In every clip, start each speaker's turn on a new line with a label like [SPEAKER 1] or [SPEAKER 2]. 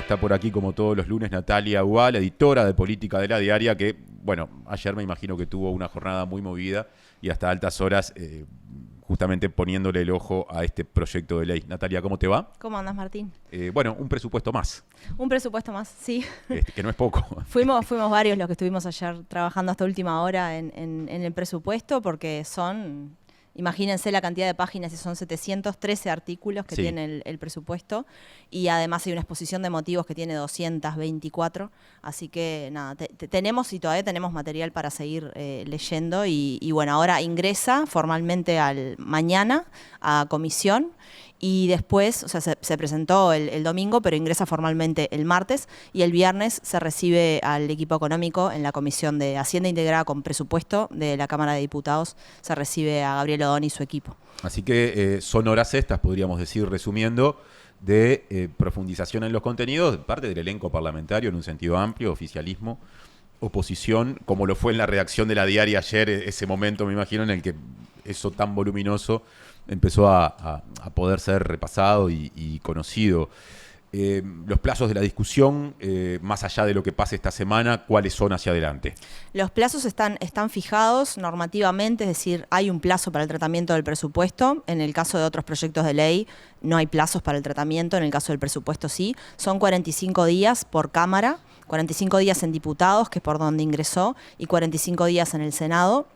[SPEAKER 1] está por aquí como todos los lunes Natalia Ual, editora de política de La Diaria, que, bueno, ayer me imagino que tuvo una jornada muy movida y hasta altas horas justamente poniéndole el ojo a este proyecto de ley. Natalia, ¿cómo te va?
[SPEAKER 2] ¿Cómo andas, Martín?
[SPEAKER 1] Bueno, un presupuesto más.
[SPEAKER 2] Un presupuesto más, sí.
[SPEAKER 1] Que no es poco.
[SPEAKER 2] Fuimos varios los que estuvimos ayer trabajando hasta última hora en el presupuesto, porque son, imagínense la cantidad de páginas, y son 713 artículos que tiene el presupuesto, y además hay una exposición de motivos que tiene 224, así que nada, tenemos y todavía tenemos material para seguir leyendo, y bueno, ahora ingresa formalmente mañana a comisión, y después, o sea, se presentó el domingo, pero ingresa formalmente el martes, y el viernes se recibe al equipo económico en la Comisión de Hacienda Integrada con Presupuesto de la Cámara de Diputados. Se recibe a Gabriel Odón y su equipo.
[SPEAKER 1] Así que son horas estas, podríamos decir, resumiendo, de profundización en los contenidos, de parte del elenco parlamentario en un sentido amplio, oficialismo, oposición, como lo fue en la redacción de La Diaria ayer, ese momento, me imagino, en el que eso tan voluminoso empezó a poder ser repasado y conocido. Los plazos de la discusión, más allá de lo que pase esta semana, ¿cuáles son hacia adelante?
[SPEAKER 2] Los plazos están fijados normativamente, es decir, hay un plazo para el tratamiento del presupuesto. En el caso de otros proyectos de ley no hay plazos para el tratamiento, en el caso del presupuesto sí. Son 45 días por Cámara, 45 días en diputados, que es por donde ingresó, y 45 días en el Senado.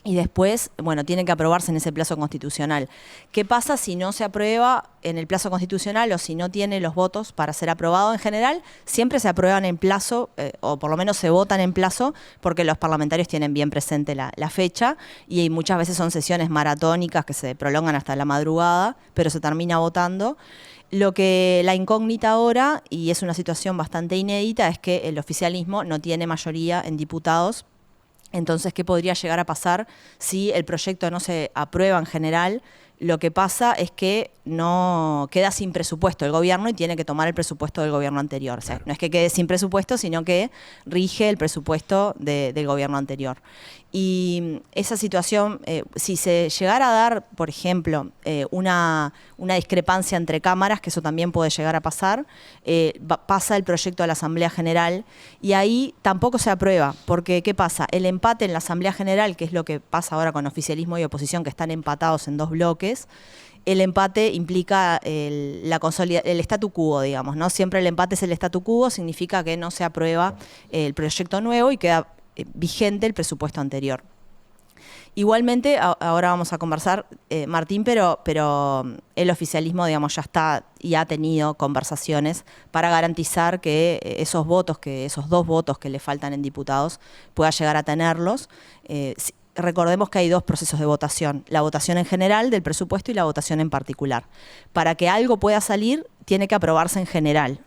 [SPEAKER 2] Y después, bueno, tiene que aprobarse en ese plazo constitucional. ¿Qué pasa si no se aprueba en el plazo constitucional o si no tiene los votos para ser aprobado? En general, siempre se aprueban en plazo, o por lo menos se votan en plazo, porque los parlamentarios tienen bien presente la fecha, y muchas veces son sesiones maratónicas que se prolongan hasta la madrugada, pero se termina votando. La incógnita ahora, y es una situación bastante inédita, es que el oficialismo no tiene mayoría en diputados. Entonces, ¿qué podría llegar a pasar si el proyecto no se aprueba en general? Lo que pasa es que no queda sin presupuesto el gobierno y tiene que tomar el presupuesto del gobierno anterior. O sea, no es que quede sin presupuesto, sino que rige el presupuesto del gobierno anterior. Y esa situación, si se llegara a dar, por ejemplo, una discrepancia entre cámaras, que eso también puede llegar a pasar, pasa el proyecto a la Asamblea General y ahí tampoco se aprueba, porque ¿qué pasa? El empate en la Asamblea General, que es lo que pasa ahora con oficialismo y oposición, que están empatados en dos bloques, el empate implica el statu quo, digamos, ¿no? Siempre el empate es el statu quo, significa que no se aprueba el proyecto nuevo y queda vigente el presupuesto anterior. Igualmente, ahora vamos a conversar, Martín, pero el oficialismo, digamos, ya está y ha tenido conversaciones para garantizar que esos dos votos que le faltan en diputados pueda llegar a tenerlos. Recordemos que hay dos procesos de votación, la votación en general del presupuesto y la votación en particular. Para que algo pueda salir, tiene que aprobarse en general.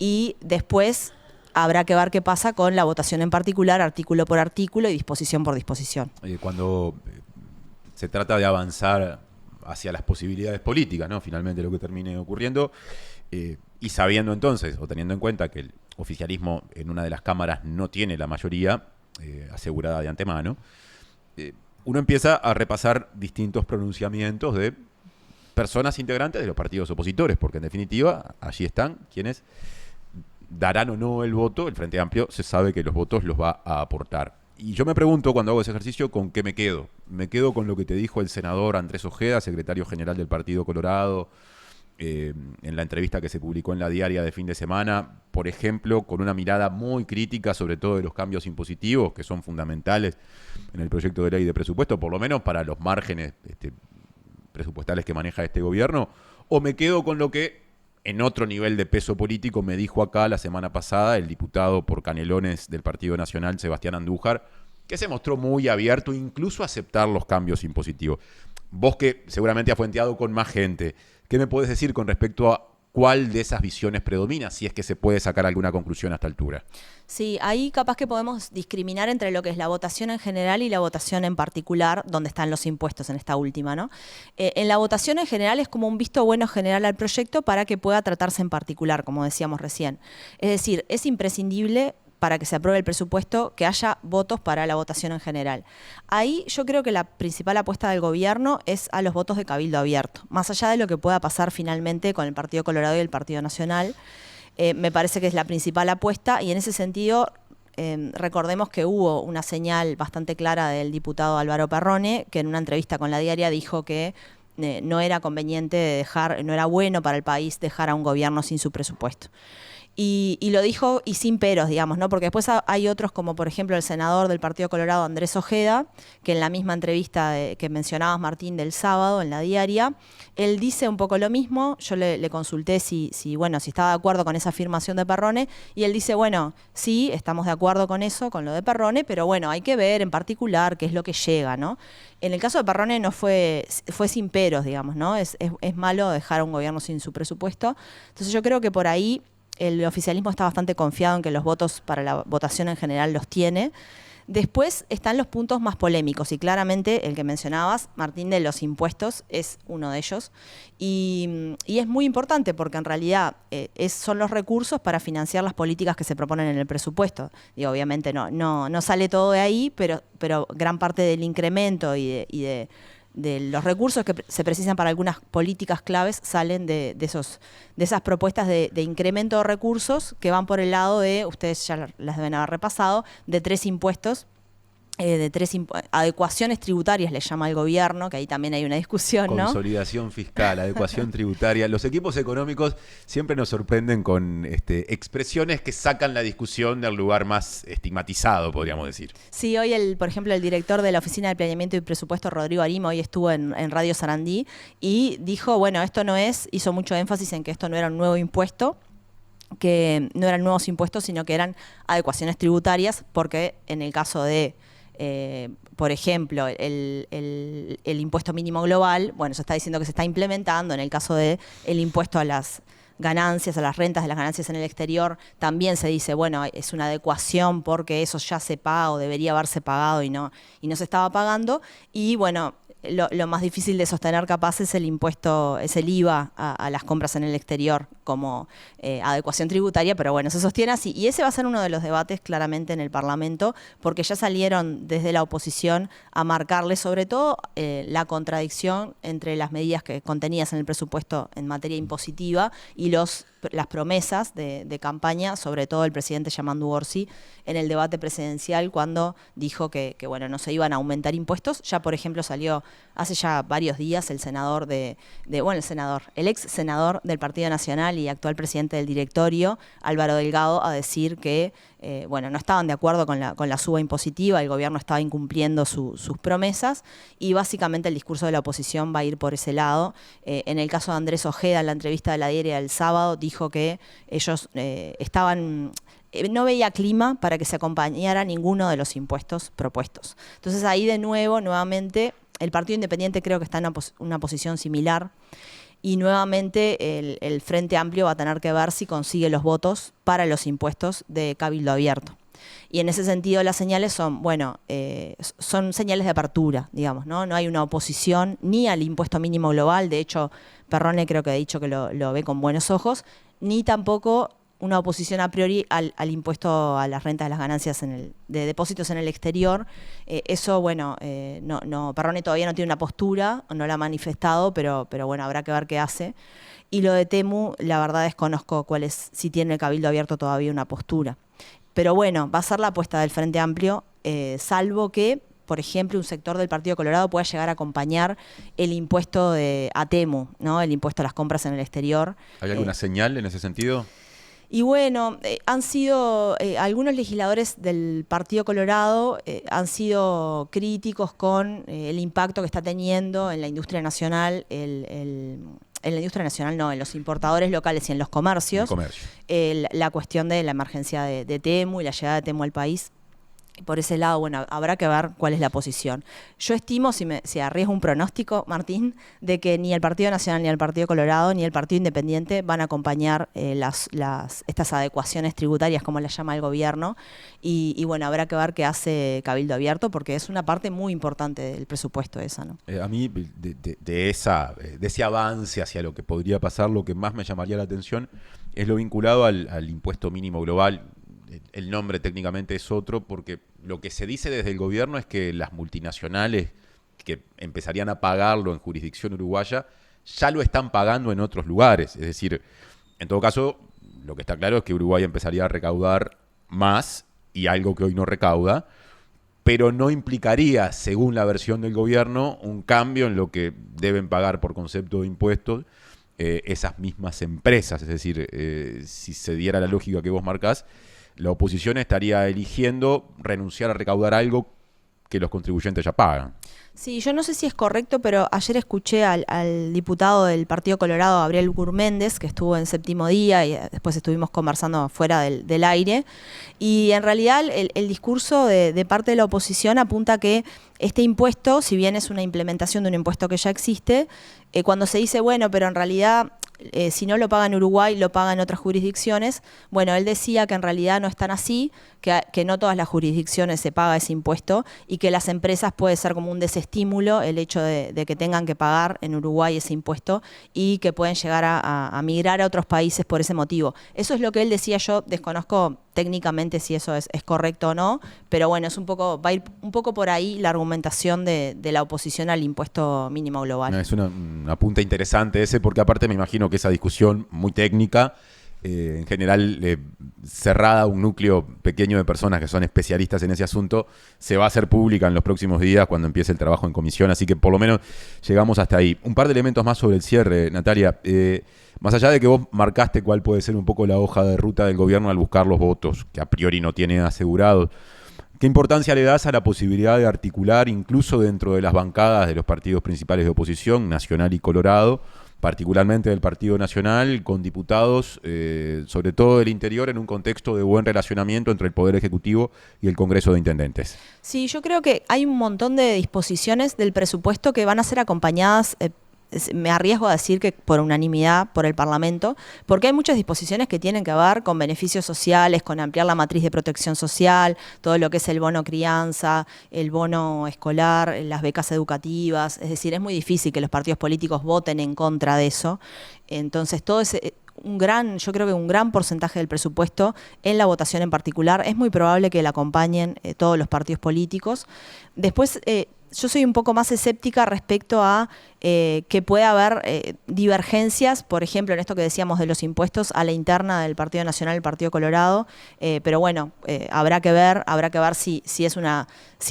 [SPEAKER 2] Y después habrá que ver qué pasa con la votación en particular, artículo por artículo y disposición por disposición.
[SPEAKER 1] Cuando se trata de avanzar hacia las posibilidades políticas, ¿no? Finalmente lo que termine ocurriendo, y sabiendo entonces, o teniendo en cuenta que el oficialismo en una de las cámaras no tiene la mayoría asegurada de antemano, uno empieza a repasar distintos pronunciamientos de personas integrantes de los partidos opositores, porque en definitiva allí están quienes darán o no el voto. El Frente Amplio se sabe que los votos los va a aportar. Y yo me pregunto, cuando hago ese ejercicio, ¿con qué me quedo? Me quedo con lo que te dijo el senador Andrés Ojeda, secretario general del Partido Colorado, en la entrevista que se publicó en La Diaria de fin de semana, por ejemplo, con una mirada muy crítica sobre todo de los cambios impositivos que son fundamentales en el proyecto de ley de presupuesto, por lo menos para los márgenes presupuestales que maneja este gobierno, o me quedo con lo que en otro nivel de peso político me dijo acá la semana pasada el diputado por Canelones del Partido Nacional, Sebastián Andújar, que se mostró muy abierto incluso a aceptar los cambios impositivos. Vos que seguramente has fuenteado con más gente, ¿qué me puedes decir con respecto a cuál de esas visiones predomina, si es que se puede sacar alguna conclusión a esta altura?
[SPEAKER 2] Sí, ahí capaz que podemos discriminar entre lo que es la votación en general y la votación en particular, donde están los impuestos en esta última, ¿no? En la votación en general es como un visto bueno general al proyecto para que pueda tratarse en particular, como decíamos recién. Es decir, es imprescindible para que se apruebe el presupuesto, que haya votos para la votación en general. Ahí yo creo que la principal apuesta del gobierno es a los votos de cabildo abierto, más allá de lo que pueda pasar finalmente con el Partido Colorado y el Partido Nacional. Me parece que es la principal apuesta y en ese sentido recordemos que hubo una señal bastante clara del diputado Álvaro Perrone, que en una entrevista con La Diaria dijo que no era conveniente dejar, no era bueno para el país dejar a un gobierno sin su presupuesto. Y lo dijo y sin peros, digamos, ¿no? Porque después hay otros, como por ejemplo el senador del Partido Colorado, Andrés Ojeda, que en la misma entrevista que mencionabas, Martín, del sábado en La Diaria, él dice un poco lo mismo. Yo le consulté si estaba de acuerdo con esa afirmación de Perrone, y él dice, bueno, sí, estamos de acuerdo con eso, con lo de Perrone, pero bueno, hay que ver en particular qué es lo que llega, ¿no? En el caso de Perrone no fue sin peros, digamos, ¿no? Es malo dejar a un gobierno sin su presupuesto. Entonces yo creo que por ahí el oficialismo está bastante confiado en que los votos para la votación en general los tiene. Después están los puntos más polémicos y claramente el que mencionabas, Martín, de los impuestos es uno de ellos. Y es muy importante porque en realidad son los recursos para financiar las políticas que se proponen en el presupuesto. Y obviamente no sale todo de ahí, pero gran parte del incremento y de los recursos que se precisan para algunas políticas claves salen de esas propuestas de incremento de recursos que van por el lado de, ustedes ya las deben haber repasado, de tres impuestos, adecuaciones tributarias le llama el gobierno, que ahí también hay una discusión, ¿no?
[SPEAKER 1] Consolidación fiscal, adecuación tributaria. Los equipos económicos siempre nos sorprenden con expresiones que sacan la discusión del lugar más estigmatizado, podríamos decir.
[SPEAKER 2] Sí, hoy, por ejemplo, el director de la Oficina de Planeamiento y Presupuesto, Rodrigo Arimo, hoy estuvo en Radio Sarandí y dijo, bueno, hizo mucho énfasis en que esto no era un nuevo impuesto, que no eran nuevos impuestos, sino que eran adecuaciones tributarias, porque en el caso de por ejemplo, el impuesto mínimo global, bueno, se está diciendo que se está implementando. En el caso del impuesto a las ganancias, a las rentas de las ganancias en el exterior, también se dice, bueno, es una adecuación porque eso ya se paga o debería haberse pagado y no se estaba pagando. Y bueno, lo más difícil de sostener capaz es el impuesto, es el IVA a las compras en el exterior como adecuación tributaria, pero bueno, se sostiene así. Y ese va a ser uno de los debates claramente en el Parlamento, porque ya salieron desde la oposición a marcarle sobre todo la contradicción entre las medidas que contenidas en el presupuesto en materia impositiva y las promesas de campaña, sobre todo el presidente Yamandu Orsi, en el debate presidencial cuando dijo que bueno, no se iban a aumentar impuestos. Ya, por ejemplo, salió hace ya varios días el ex senador del Partido Nacional y actual presidente del directorio, Álvaro Delgado, a decir que no estaban de acuerdo con la suba impositiva, el gobierno estaba incumpliendo sus promesas y básicamente el discurso de la oposición va a ir por ese lado. En el caso de Andrés Ojeda, en la entrevista de La Diaria del sábado, dijo que ellos no veía clima para que se acompañara ninguno de los impuestos propuestos. Entonces ahí nuevamente, el Partido Independiente creo que está en una posición similar. Y nuevamente el Frente Amplio va a tener que ver si consigue los votos para los impuestos de cabildo abierto. Y en ese sentido las señales son señales de apertura, digamos, ¿no? No hay una oposición ni al impuesto mínimo global, de hecho Perrone creo que ha dicho que lo ve con buenos ojos, ni tampoco una oposición a priori al impuesto a las rentas de las ganancias de depósitos en el exterior. Perrone todavía no tiene una postura, no la ha manifestado, pero bueno, habrá que ver qué hace. Y lo de Temu, la verdad desconozco si tiene el Cabildo Abierto todavía una postura. Pero bueno, va a ser la apuesta del Frente Amplio, salvo que, por ejemplo, un sector del Partido Colorado pueda llegar a acompañar el impuesto a Temu, ¿no? El impuesto a las compras en el exterior.
[SPEAKER 1] ¿Hay alguna señal en ese sentido?
[SPEAKER 2] Y bueno, han sido algunos legisladores del Partido Colorado han sido críticos con el impacto que está teniendo en la industria nacional, en los importadores locales y en los comercios, la cuestión de la emergencia de Temu y la llegada de Temu al país. Por ese lado, bueno, habrá que ver cuál es la posición. Yo estimo, si arriesgo un pronóstico, Martín, de que ni el Partido Nacional, ni el Partido Colorado, ni el Partido Independiente van a acompañar estas adecuaciones tributarias, como las llama el gobierno. Y bueno, habrá que ver qué hace Cabildo Abierto, porque es una parte muy importante del presupuesto esa, ¿no?
[SPEAKER 1] A mí, de ese avance hacia lo que podría pasar, lo que más me llamaría la atención es lo vinculado al impuesto mínimo global. El nombre técnicamente es otro, porque lo que se dice desde el gobierno es que las multinacionales que empezarían a pagarlo en jurisdicción uruguaya ya lo están pagando en otros lugares. Es decir, en todo caso, Lo que está claro es que Uruguay empezaría a recaudar más y algo que hoy no recauda, pero no implicaría, según la versión del gobierno, un cambio en lo que deben pagar por concepto de impuestos esas mismas empresas. Es decir, si se diera la lógica que vos marcás, la oposición estaría eligiendo renunciar a recaudar algo que los contribuyentes ya pagan.
[SPEAKER 2] Sí, yo no sé si es correcto, pero ayer escuché al diputado del Partido Colorado, Gabriel Gurméndez, que estuvo en Séptimo Día y después estuvimos conversando fuera del aire. Y en realidad el discurso de parte de la oposición apunta a que este impuesto, si bien es una implementación de un impuesto que ya existe, cuando se dice, bueno, pero en realidad si no lo paga en Uruguay, lo paga en otras jurisdicciones. Bueno, él decía que en realidad no es tan así, que no todas las jurisdicciones se paga ese impuesto y que las empresas puede ser como un desestímulo el hecho de que tengan que pagar en Uruguay ese impuesto y que pueden llegar a migrar a otros países por ese motivo. Eso es lo que él decía. Yo desconozco técnicamente si eso es correcto o no, pero bueno, va a ir un poco por ahí la argumentación de la oposición al impuesto mínimo global.
[SPEAKER 1] No, es una punta interesante ese, porque aparte me imagino que esa discusión muy técnica, en general cerrada a un núcleo pequeño de personas que son especialistas en ese asunto, se va a hacer pública en los próximos días cuando empiece el trabajo en comisión, así que por lo menos llegamos hasta ahí. Un par de elementos más sobre el cierre, Natalia. Más allá de que vos marcaste cuál puede ser un poco la hoja de ruta del gobierno al buscar los votos, que a priori no tiene asegurados, ¿qué importancia le das a la posibilidad de articular, incluso dentro de las bancadas de los partidos principales de oposición, Nacional y Colorado, particularmente del Partido Nacional, con diputados, sobre todo del interior, en un contexto de buen relacionamiento entre el Poder Ejecutivo y el Congreso de Intendentes?
[SPEAKER 2] Sí, yo creo que hay un montón de disposiciones del presupuesto que van a ser acompañadas, me arriesgo a decir que por unanimidad por el Parlamento, porque hay muchas disposiciones que tienen que ver con beneficios sociales, con ampliar la matriz de protección social, todo lo que es el bono crianza, el bono escolar, las becas educativas. Es decir, es muy difícil que los partidos políticos voten en contra de eso. Entonces, todo ese yo creo que un gran porcentaje del presupuesto en la votación en particular es muy probable que la acompañen todos los partidos políticos. Después, yo soy un poco más escéptica respecto a que pueda haber divergencias, por ejemplo, en esto que decíamos de los impuestos a la interna del Partido Nacional y el Partido Colorado, pero bueno, habrá que ver si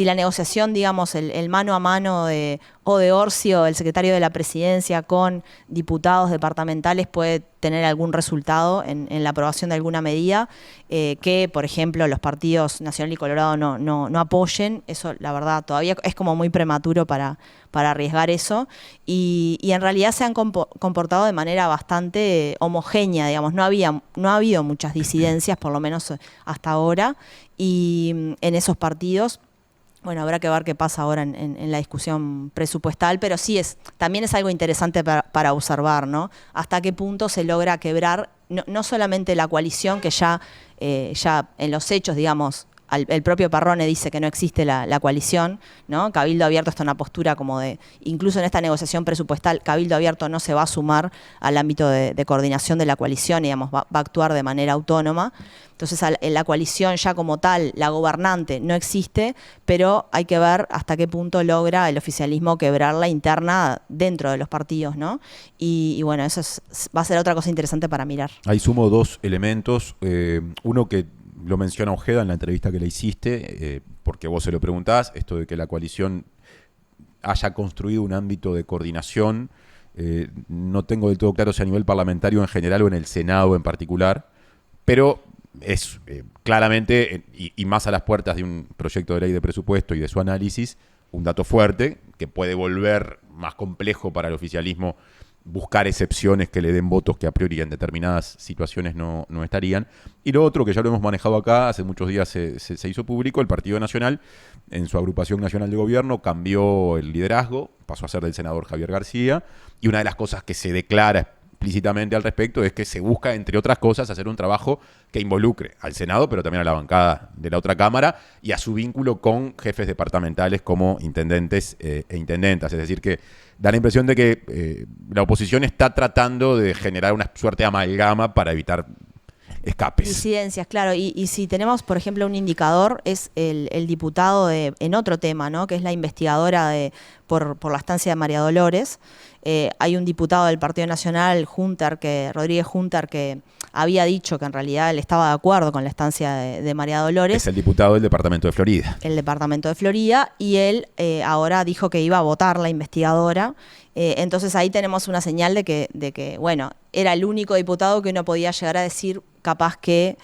[SPEAKER 2] la negociación, digamos, el mano a mano de Orsi, el secretario de la Presidencia, con diputados departamentales puede tener algún resultado en la aprobación de alguna medida que, por ejemplo, los partidos Nacional y Colorado no apoyen. Eso, la verdad, todavía es como muy prematuro para arriesgar eso, y en realidad se han comportado de manera bastante homogénea, digamos. No ha habido muchas disidencias, por lo menos hasta ahora, y en esos partidos. Bueno, habrá que ver qué pasa ahora en la discusión presupuestal, pero sí también es algo interesante para observar, ¿no? Hasta qué punto se logra quebrar no solamente la coalición, que ya en los hechos, digamos, el propio Parrone dice que no existe la coalición, ¿no? Cabildo Abierto está en una postura como incluso en esta negociación presupuestal, Cabildo Abierto no se va a sumar al ámbito de coordinación de la coalición, digamos, va a actuar de manera autónoma. Entonces, la coalición ya como tal, la gobernante, no existe, pero hay que ver hasta qué punto logra el oficialismo quebrar la interna dentro de los partidos, ¿no? Y bueno, eso va a ser otra cosa interesante para mirar.
[SPEAKER 1] Ahí sumo dos elementos. Uno que lo menciona Ojeda en la entrevista que le hiciste, porque vos se lo preguntás, esto de que la coalición haya construido un ámbito de coordinación, no tengo del todo claro si a nivel parlamentario en general o en el Senado en particular, pero es claramente, y más a las puertas de un proyecto de ley de presupuesto y de su análisis, un dato fuerte que puede volver más complejo para el oficialismo buscar excepciones que le den votos que a priori en determinadas situaciones no estarían. Y lo otro, que ya lo hemos manejado acá, hace muchos días se hizo público, el Partido Nacional, en su agrupación nacional de gobierno, cambió el liderazgo, pasó a ser del senador Javier García, y una de las cosas que se declara explícitamente al respecto es que se busca, entre otras cosas, hacer un trabajo que involucre al Senado, pero también a la bancada de la otra Cámara y a su vínculo con jefes departamentales como intendentes e intendentas. Es decir, que da la impresión de que la oposición está tratando de generar una suerte de amalgama para evitar escapes.
[SPEAKER 2] Disidencias, claro. Y si tenemos, por ejemplo, un indicador, es el diputado en otro tema, ¿no? Que es la investigadora por la estancia de María Dolores. Hay un diputado del Partido Nacional, Rodríguez Junter, que había dicho que en realidad él estaba de acuerdo con la estancia de María Dolores.
[SPEAKER 1] Es el diputado del departamento de Florida.
[SPEAKER 2] El departamento de Florida, y él ahora dijo que iba a votar la investigadora. Entonces ahí tenemos una señal de que, bueno, era el único diputado que uno podía llegar a decir capaz que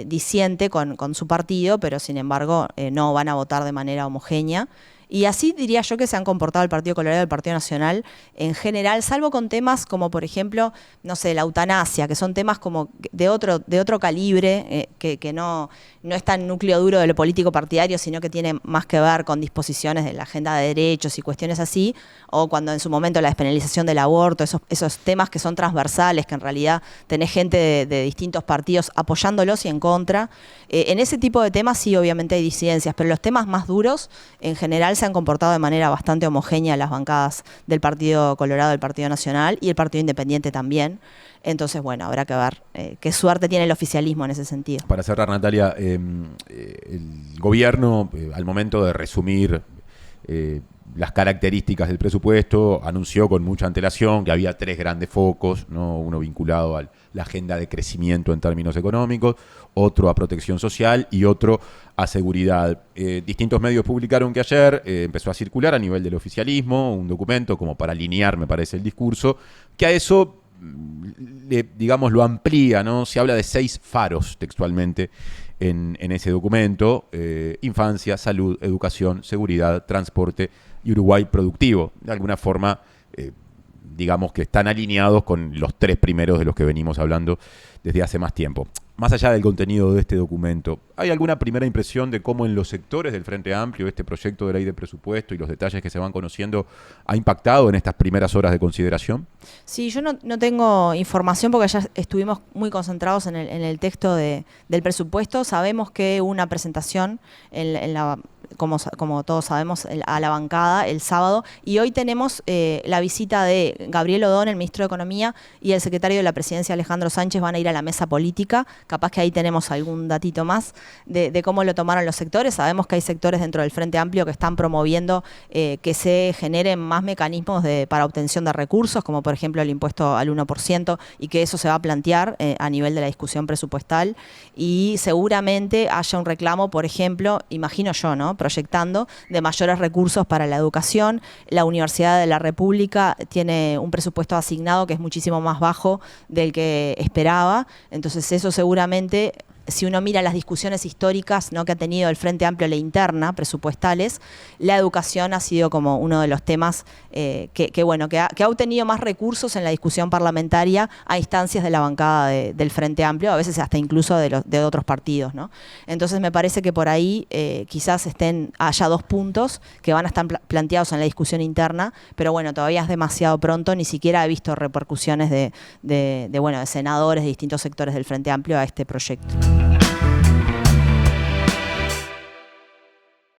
[SPEAKER 2] disiente con su partido, pero sin embargo no van a votar de manera homogénea. Y así diría yo que se han comportado el Partido Colorado y el Partido Nacional en general, salvo con temas como, por ejemplo, no sé, la eutanasia, que son temas como de otro calibre, que no es tan núcleo duro de lo político partidario, sino que tiene más que ver con disposiciones de la agenda de derechos y cuestiones así, o cuando en su momento la despenalización del aborto, esos temas que son transversales, que en realidad tenés gente de distintos partidos apoyándolos y en contra. En ese tipo de temas sí, obviamente hay disidencias, pero los temas más duros, en general, se han comportado de manera bastante homogénea las bancadas del Partido Colorado, del Partido Nacional y el Partido Independiente también. Entonces, bueno, habrá que ver qué suerte tiene el oficialismo en ese sentido.
[SPEAKER 1] Para cerrar, Natalia, el gobierno, al momento de resumir las características del presupuesto, anunció con mucha antelación que había 3 grandes focos, ¿no? Uno vinculado a la agenda de crecimiento en términos económicos, otro a protección social y otro a seguridad. Distintos medios publicaron que ayer empezó a circular a nivel del oficialismo un documento como para alinear, me parece, el discurso, que a eso, digamos, lo amplía, ¿no? Se habla de 6 faros textualmente en ese documento: infancia, salud, educación, seguridad, transporte y Uruguay productivo. De alguna forma, digamos que están alineados con los 3 primeros de los que venimos hablando desde hace más tiempo. Más allá del contenido de este documento, ¿hay alguna primera impresión de cómo en los sectores del Frente Amplio este proyecto de ley de presupuesto y los detalles que se van conociendo ha impactado en estas primeras horas de consideración?
[SPEAKER 2] Sí, yo no tengo información porque ya estuvimos muy concentrados en el texto del presupuesto. Sabemos que hubo una presentación como todos sabemos, a la bancada el sábado, y hoy tenemos la visita de Gabriel Odón, el ministro de Economía, y el secretario de la Presidencia, Alejandro Sánchez, van a ir a la mesa política. Capaz que ahí tenemos algún datito más de cómo lo tomaron los sectores. Sabemos que hay sectores dentro del Frente Amplio que están promoviendo que se generen más mecanismos para obtención de recursos, como por ejemplo el impuesto al 1%, y que eso se va a plantear a nivel de la discusión presupuestal, y seguramente haya un reclamo, por ejemplo, imagino yo, ¿no?, proyectando, de mayores recursos para la educación. La Universidad de la República tiene un presupuesto asignado que es muchísimo más bajo del que esperaba, entonces eso seguramente, si uno mira las discusiones históricas, ¿no?, que ha tenido el Frente Amplio a la interna, presupuestales, la educación ha sido como uno de los temas que ha obtenido más recursos en la discusión parlamentaria a instancias de la bancada del Frente Amplio, a veces hasta incluso de otros partidos, ¿no? Entonces me parece que por ahí quizás haya 2 puntos que van a estar planteados en la discusión interna, pero bueno, todavía es demasiado pronto, ni siquiera he visto repercusiones de senadores de distintos sectores del Frente Amplio a este proyecto.